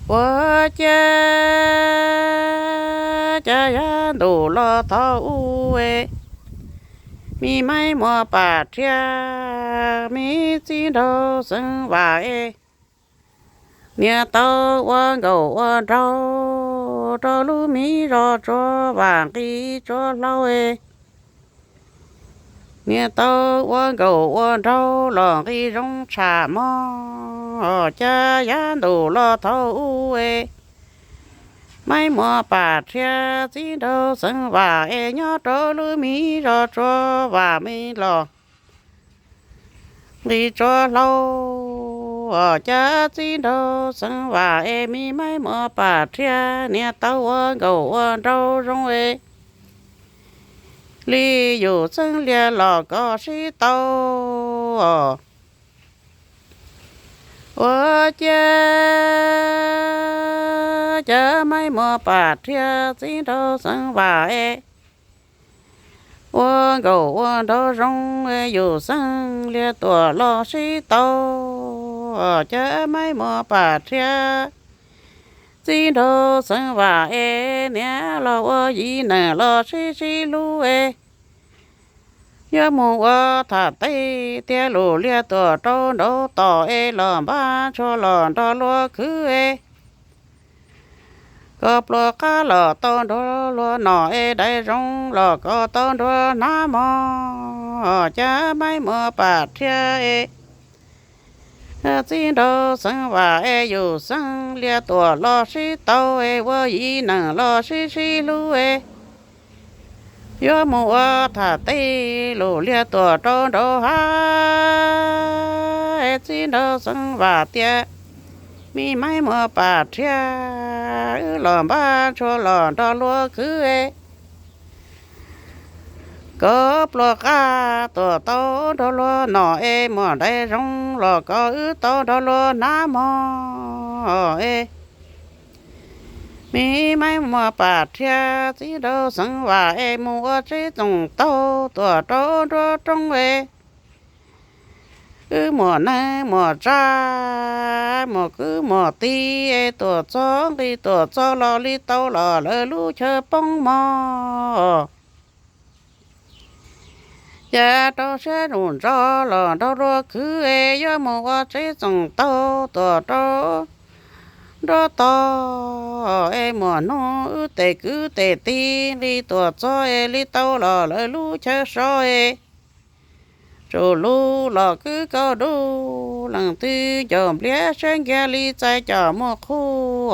我家家呀都老头哎，mi mai mua bà cha mi chỉ đâu sinh vải eh. Nhà tao quan gầu quan trâu trâu lú mi rò trò vàng đi trò lâu eh. Nhà tao quan gầu quan trâu lòng đi rong trà mò cha ya đủ lo thâu eh. Mai mua bà cha chỉ đâu sinh vải nhớ trâu lú mi rò trò và mi lo đi trò lâu cha chỉ đâu sinh vải mi mai mua bà cha nhà tao quan gầu quan trâu rong eh. Li dù sinh lia lò có sĩ tao cha mai mua bà cha chỉ đâu sinh vải quan gầu quan trâu rong dù sinh lia tua lò sĩ tao cha mai mua bà cha chỉ đâu sinh vải nè lo gì nè lo sĩ lu nhớ mua thà tây tia lù lia tua trâu đâu tỏ lò ba cho lò đó lo cứ có lò cá lò tao đó lo nọ đại rong lò có tao đó ná mò cha mai mua bà cha chỉ đâu sinh và dù sinh lia tua lo sĩ tao vô gì nè lo sĩ lu nhớ mua thà tây lù lia tua trâu đâu ha chỉ đâu sinh và tia mi mai mua bà cha lò ba cho lò đó lúa cứ có lò cá tua tao đó lúa nọ mò đây rong lò có tao đó lúa ná mò mi mai mua bà cha chỉ đâu sinh và mua chỉ trồng tao tua trâu đó trong cứ mùa này mùa ra mùa cứ mùa ti tua cho lo li tao lo lơ lu chơi bông mò cha tao sẽ run cho lo đâu rồi cứ do mùa chỉ trồng tao tua trâu đó to mùa nó cứ tê ti li tua cho li tao lo lơ lu chơi so rồi lu là cứ có đủ lần tư chồng lẽ sáng gia li chạy cho mua khu